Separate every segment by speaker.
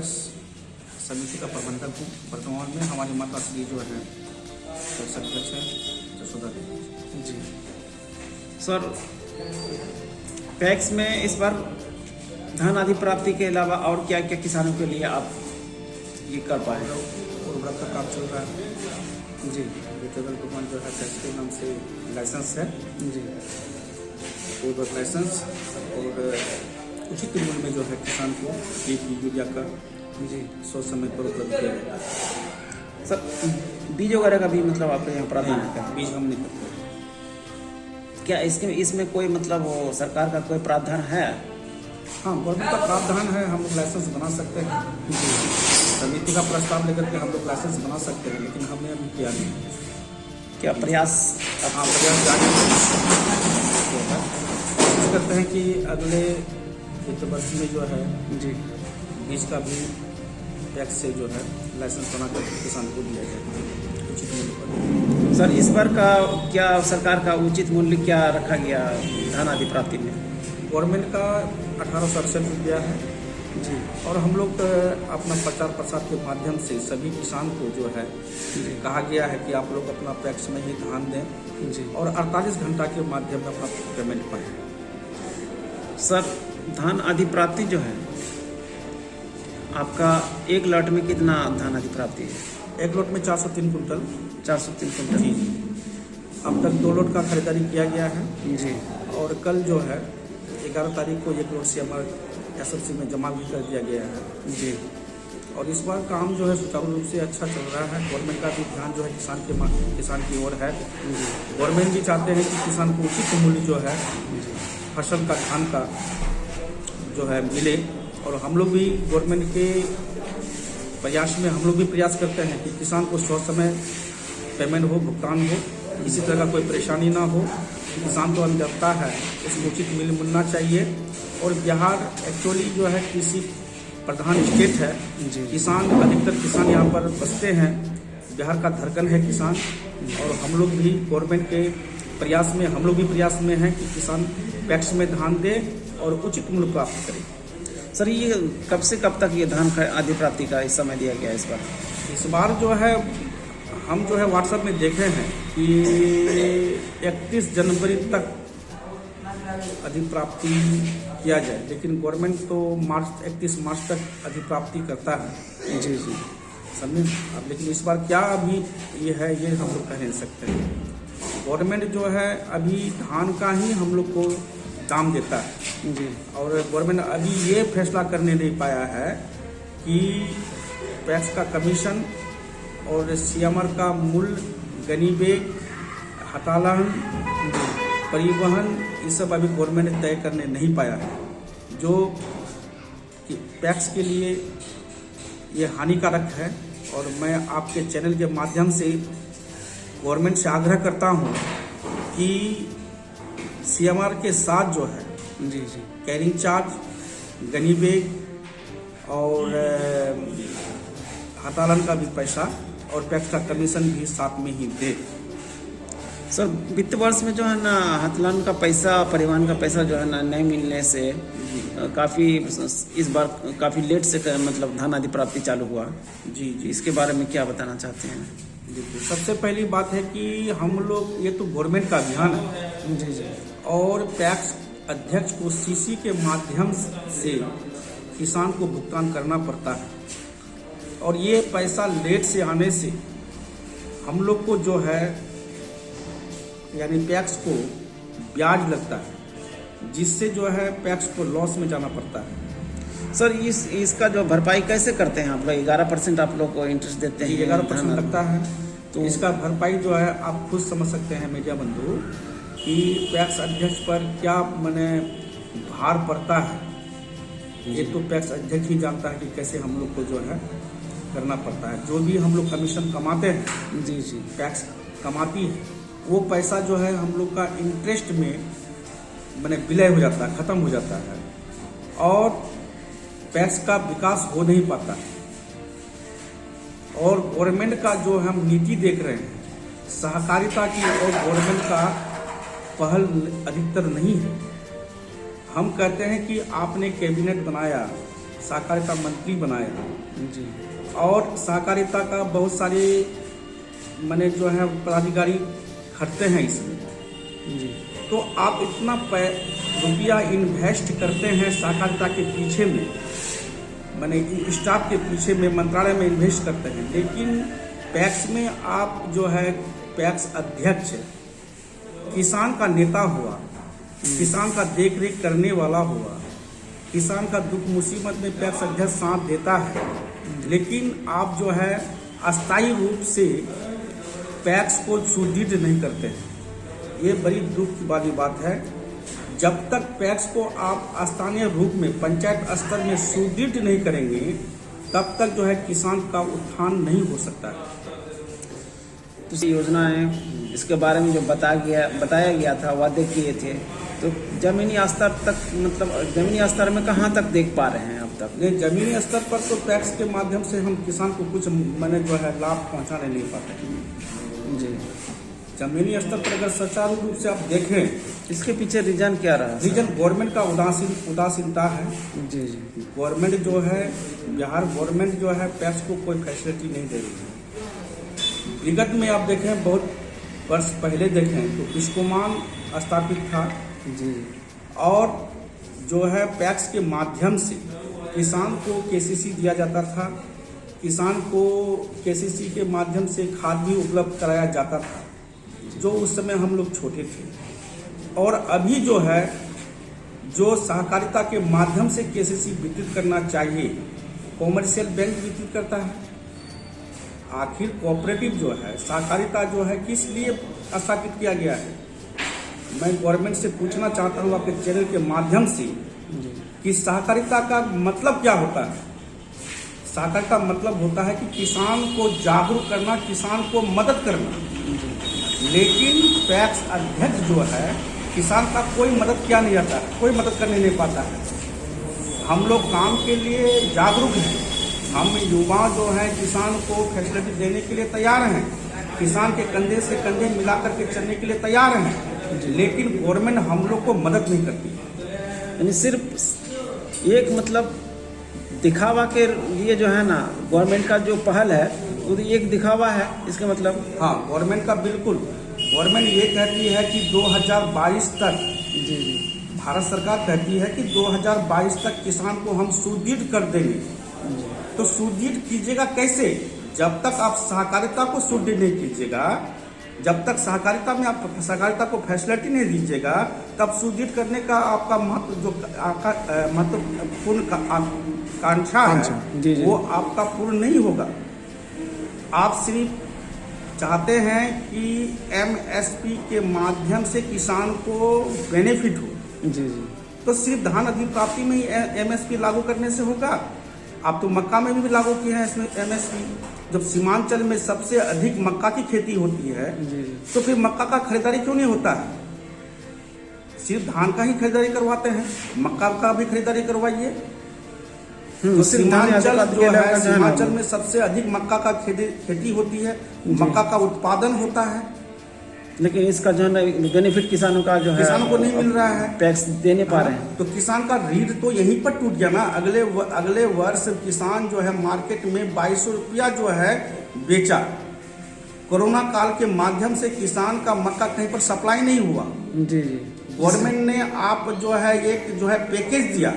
Speaker 1: PACS समिति का प्रबंधक हूँ। वर्तमान में हमारी माता श्री जो है पैक्स अध्यक्ष है जसोदा देवी
Speaker 2: जी। सर, पैक्स में इस बार धन अधिप्राप्ति के अलावा और क्या क्या किसानों के लिए आप ये कर पाए?
Speaker 1: उर्वरक का काम चल रहा है
Speaker 2: जी।
Speaker 1: वेजिटेबल दुकान जो है पैक्स के नाम से लाइसेंस है
Speaker 2: जी।
Speaker 1: उर्वरक लाइसेंस और उचित मूल्य में जो है किसान को DAP यूरिया का
Speaker 2: जी
Speaker 1: सो समय पर उपलब्ध किया जाता है।
Speaker 2: सर, बीज वगैरह का भी मतलब आपके यहाँ प्रावधान है क्या?
Speaker 1: बीज हम नहीं करते।
Speaker 2: क्या इसमें कोई मतलब वो सरकार का कोई प्रावधान है?
Speaker 1: हाँ, गवर्नमेंट का प्रावधान है, हम लोग लाइसेंस बना सकते हैं। समिति का प्रस्ताव लेकर के हम लोग लाइसेंस बना सकते हैं, लेकिन हमने अभी किया नहीं।
Speaker 2: क्या प्रयास?
Speaker 1: हाँ, प्रयास जारी करते हैं कि अगले वित्त वर्ष में जो है
Speaker 2: जी
Speaker 1: बीज का भी टैक्स से जो है लाइसेंस बना कर किसान को दिया जाए उचित मूल्य पर।
Speaker 2: सर, इस बार का क्या सरकार का उचित मूल्य क्या रखा गया धन अधिप्राप्ति में?
Speaker 1: गवर्नमेंट का 1868 रुपया है
Speaker 2: जी।
Speaker 1: और हम लोग अपना प्रचार प्रसार के माध्यम से सभी किसान को जो है कहा गया है कि आप लोग अपना पैक्स में ही ध्यान दें
Speaker 2: जी।
Speaker 1: और 48 घंटा के माध्यम में अपना पेमेंट पाएं।
Speaker 2: सर, धन अधिप्राप्ति जो है आपका एक लॉट में कितना धन अधिप्राप्ति है?
Speaker 1: एक लॉट में 403 कुंटल।
Speaker 2: 403 कुंटल।
Speaker 1: जी। अब तक 2 लॉट का खरीदारी किया गया है
Speaker 2: जी।
Speaker 1: और कल जो है 11 तारीख को 1 लॉट CMR SFC में जमा भी कर दिया गया है।
Speaker 2: जी।
Speaker 1: और इस बार काम जो है सुचारू रूप से अच्छा चल रहा है। गवर्नमेंट का भी ध्यान जो है किसान की ओर है। गवर्नमेंट भी चाहते हैं कि किसान को उचित मूल्य जो है फसल का धान का जो है मिले और हम लोग भी गवर्नमेंट के प्रयास में हम लोग भी प्रयास करते हैं कि किसान को समय पेमेंट हो, भुगतान हो, किसी तरह का कोई परेशानी ना हो। किसान तो अंततः है, उसको उचित मूल्य मिलना चाहिए। और बिहार एक्चुअली जो है कृषि प्रधान स्टेट है। किसान अधिकतर किसान यहाँ पर बसते हैं। बिहार का धड़कन है किसान और हम लोग भी गवर्नमेंट के प्रयास में हम लोग भी प्रयास में हैं कि किसान पैक्स में धान दे और उचित मूल्य प्राप्त करे।
Speaker 2: सर, ये कब से कब तक ये धान अधिप्राप्ति का इस समय दिया गया? इस बार
Speaker 1: जो है हम जो है व्हाट्सएप में देखे हैं कि 31 जनवरी तक अधिप्राप्ति किया जाए, लेकिन गवर्नमेंट तो 31 मार्च तक अधिप्राप्ति करता है।
Speaker 2: जी जी
Speaker 1: समझे अब, लेकिन इस बार क्या अभी ये है ये हम लोग कह नहीं सकते। गवर्नमेंट जो है अभी धान का ही हम लोग को दाम देता है
Speaker 2: जी।
Speaker 1: और गवर्नमेंट अभी ये फैसला करने नहीं पाया है कि पैक्स का कमीशन और CMR का मूल्य, गनीबेग, हटालन, परिवहन, ये सब अभी गवर्नमेंट तय करने नहीं पाया है, जो कि पैक्स के लिए ये हानिकारक है। और मैं आपके चैनल के माध्यम से गवर्नमेंट से आग्रह करता हूँ कि CMR के साथ जो है
Speaker 2: जी जी
Speaker 1: कैरिंग चार्ज, गनीबेग और हतालन का भी पैसा और पैक्स का कमीशन भी साथ में ही दे।
Speaker 2: सर, वित्त वर्ष में जो है ना हतलान का पैसा, परिवहन का पैसा जो है ना नहीं मिलने से काफ़ी इस बार काफ़ी लेट से मतलब धन अधिप्राप्ति चालू हुआ।
Speaker 1: जी जी,
Speaker 2: इसके बारे में क्या बताना चाहते हैं?
Speaker 1: जी, सबसे पहली बात है कि हम लोग ये तो गवर्नमेंट का अभियान है।
Speaker 2: जी जी।
Speaker 1: और पैक्स अध्यक्ष को CC के माध्यम से किसान को भुगतान करना पड़ता है और ये पैसा लेट से आने से हम लोग को जो है यानी पैक्स को ब्याज लगता है, जिससे जो है पैक्स को लॉस में जाना पड़ता है।
Speaker 2: सर, इसका जो भरपाई कैसे करते हैं आप लोग? 11% आप लोग को इंटरेस्ट देते हैं?
Speaker 1: 11% लगता है। तो इसका भरपाई जो है आप खुद समझ सकते हैं मीडिया बंधु कि पैक्स अध्यक्ष पर क्या माने भार पड़ता है। ये तो पैक्स अध्यक्ष ही जानता है कि कैसे हम लोग को जो है करना पड़ता है। जो भी हम लोग कमीशन कमाते हैं,
Speaker 2: जी जी,
Speaker 1: पैक्स कमाती है, वो पैसा जो है हम लोग का इंटरेस्ट में माने विलय हो जाता है, खत्म हो जाता है और पैक्स का विकास हो नहीं पाता। और गवर्नमेंट का जो हम नीति देख रहे हैं सहकारिता की और गवर्नमेंट का पहल अधिकतर नहीं है। हम कहते हैं कि आपने कैबिनेट बनाया, सहकारिता मंत्री बनाए हैं
Speaker 2: जी
Speaker 1: और सहकारिता का बहुत सारे माने जो है पदाधिकारी खटते हैं इसमें।
Speaker 2: जी
Speaker 1: तो आप इतना रुपया इन्वेस्ट करते हैं सहकारिता के पीछे में, माने स्टाफ के पीछे में, मंत्रालय में इन्वेस्ट करते हैं, लेकिन पैक्स में आप जो है पैक्स अध्यक्ष, किसान का नेता हुआ, किसान का देख रेख करने वाला हुआ, किसान का दुख मुसीबत में पैक्स अध्यक्ष साथ देता है, लेकिन आप जो है अस्थायी रूप से पैक्स को सुदृढ़ नहीं करते हैं। ये बड़ी दुख वाली बात है। जब तक पैक्स को आप स्थानीय रूप में पंचायत स्तर में सुदृढ़ नहीं करेंगे, तब तक जो है किसान का उत्थान नहीं हो सकता है।
Speaker 2: तो योजनाएं इसके बारे में जो बताया गया था, वादे किए थे, तो जमीनी स्तर तक, मतलब जमीनी स्तर में कहाँ तक देख पा रहे हैं अब तक?
Speaker 1: नहीं, जमीनी स्तर पर तो पैक्स के माध्यम से हम किसान को कुछ मैंने जो है लाभ पहुंचाने नहीं पाते।
Speaker 2: जी
Speaker 1: जमीनी स्तर पर अगर सुचारू रूप से आप देखें,
Speaker 2: इसके पीछे रीजन क्या रहा?
Speaker 1: रीजन गवर्नमेंट का उदासीनता है।
Speaker 2: जी जी
Speaker 1: गवर्नमेंट जो है, बिहार गवर्नमेंट जो है पैक्स को कोई फैसिलिटी नहीं दे रही है। विगत में आप देखें, बहुत वर्ष पहले देखें तो बिस्कोमान स्थापित था
Speaker 2: जी
Speaker 1: और जो है पैक्स के माध्यम से किसान को केसीसी दिया जाता था, किसान को केसीसी के माध्यम से खाद भी उपलब्ध कराया जाता था, जो उस समय हम लोग छोटे थे। और अभी जो है, जो सहकारिता के माध्यम से केसीसी वितरित करना चाहिए, कॉमर्शियल बैंक वितरित करता है। आखिर कोऑपरेटिव जो है, सहकारिता जो है, किस लिए स्थापित किया गया है? मैं गवर्नमेंट से पूछना चाहता हूँ आपके चैनल के माध्यम से कि सहकारिता का मतलब क्या होता है? सहकारिता मतलब होता है कि किसान को जागरूक करना, किसान को मदद करना। लेकिन पैक्स अध्यक्ष जो है, किसान का कोई मदद किया नहीं जाता है, कोई मदद करने नहीं पाता है। हम लोग काम के लिए जागरूक हैं, हम युवा जो हैं किसान को फैसिलिटी देने के लिए तैयार हैं, किसान के कंधे से कंधे मिला करके चलने के लिए तैयार हैं, लेकिन गवर्नमेंट हम लोग को मदद नहीं करती।
Speaker 2: यानी सिर्फ एक मतलब दिखावा के लिए जो है ना, गवर्नमेंट का जो पहल है वो तो एक दिखावा है इसका मतलब?
Speaker 1: हाँ, गवर्नमेंट का बिल्कुल। गवर्नमेंट ये कहती है कि 2022 तक,
Speaker 2: जी जी,
Speaker 1: भारत सरकार कहती है कि 2022 तक किसान को हम सुदृढ़ कर देंगे। तो सुदृढ़ कीजिएगा कैसे? जब तक आप सहकारिता को सुदृढ़ नहीं कीजिएगा, जब तक सहकारिता में आप सहकारिता को फैसिलिटी नहीं दीजिएगा, तब सुदृढ़ करने का आपका महत्वपूर्ण कांक्षा है, वो आपका पूर्ण नहीं होगा। आप सिर्फ चाहते हैं कि एमएसपी के माध्यम से किसान को बेनिफिट हो।
Speaker 2: जी जी,
Speaker 1: तो सिर्फ धान अधिप्राप्ति में ही एमएसपी लागू करने से होगा? आप तो मक्का में भी लागू किए हैं इसमें एमएसपी। जब सीमांचल में सबसे अधिक मक्का की खेती होती है, तो फिर मक्का का खरीदारी क्यों नहीं होता है? सिर्फ धान का ही खरीदारी करवाते हैं, मक्का का भी खरीदारी करवाइए। तो सीमांचल जो है, सीमांचल में सबसे अधिक मक्का का खेती होती है, मक्का का उत्पादन होता है,
Speaker 2: लेकिन इसका जो है बेनिफिट किसानों का जो है,
Speaker 1: किसानों को नहीं मिल रहा है,
Speaker 2: टैक्स देने पा रहे हैं।
Speaker 1: तो किसान का रीढ़ तो यहीं पर टूट गया ना। अगले वर्ष किसान जो है मार्केट में 2200 रुपया जो है बेचा। कोरोना काल के माध्यम से किसान का मक्का कहीं पर सप्लाई नहीं हुआ।
Speaker 2: जी जी,
Speaker 1: गवर्नमेंट ने आप जो है एक जो है पैकेज दिया,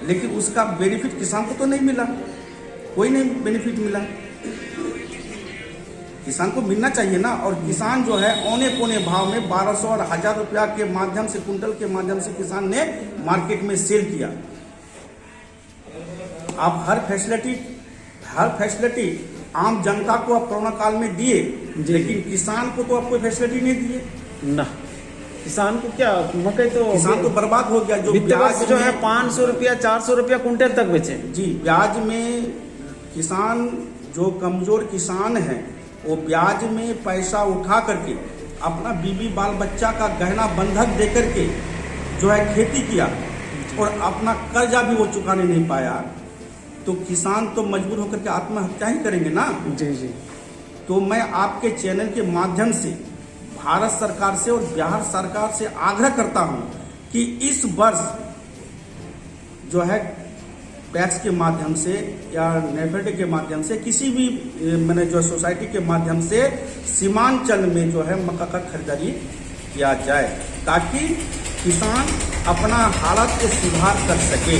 Speaker 1: लेकिन उसका बेनिफिट किसान को तो नहीं मिला, कोई नहीं बेनिफिट मिला। किसान को मिलना चाहिए ना। और किसान जो है औने पौने भाव में 1200 और 1000 रुपया के माध्यम से, कुंटल के माध्यम से किसान ने मार्केट में सेल किया। आप हर फैसिलिटी आम जनता को आप कोरोना काल में दिए, लेकिन किसान को तो आप कोई फैसिलिटी नहीं दिए
Speaker 2: ना। किसान को क्या, मकई तो
Speaker 1: किसान तो बर्बाद हो गया। जो
Speaker 2: ब्याज जो है 500 रुपया 400 रुपया कुंटल तक बेचे।
Speaker 1: जी, ब्याज में किसान, जो कमजोर किसान है, वो ब्याज में पैसा उठा करके अपना बीबी बाल बच्चा का गहना बंधक दे करके जो है खेती किया, और अपना कर्जा भी वो चुकाने नहीं पाया। तो किसान तो मजबूर होकर के आत्महत्या ही करेंगे ना।
Speaker 2: जी जी,
Speaker 1: तो मैं आपके चैनल के माध्यम से भारत सरकार से और बिहार सरकार से आग्रह करता हूं कि इस वर्ष जो है पैक्स के माध्यम से या नेफेड के माध्यम से किसी भी मैंने जो सोसाइटी के माध्यम से सीमांचल में जो है मक्का का खरीदारी किया जाए, ताकि किसान अपना हालत को सुधार कर सके।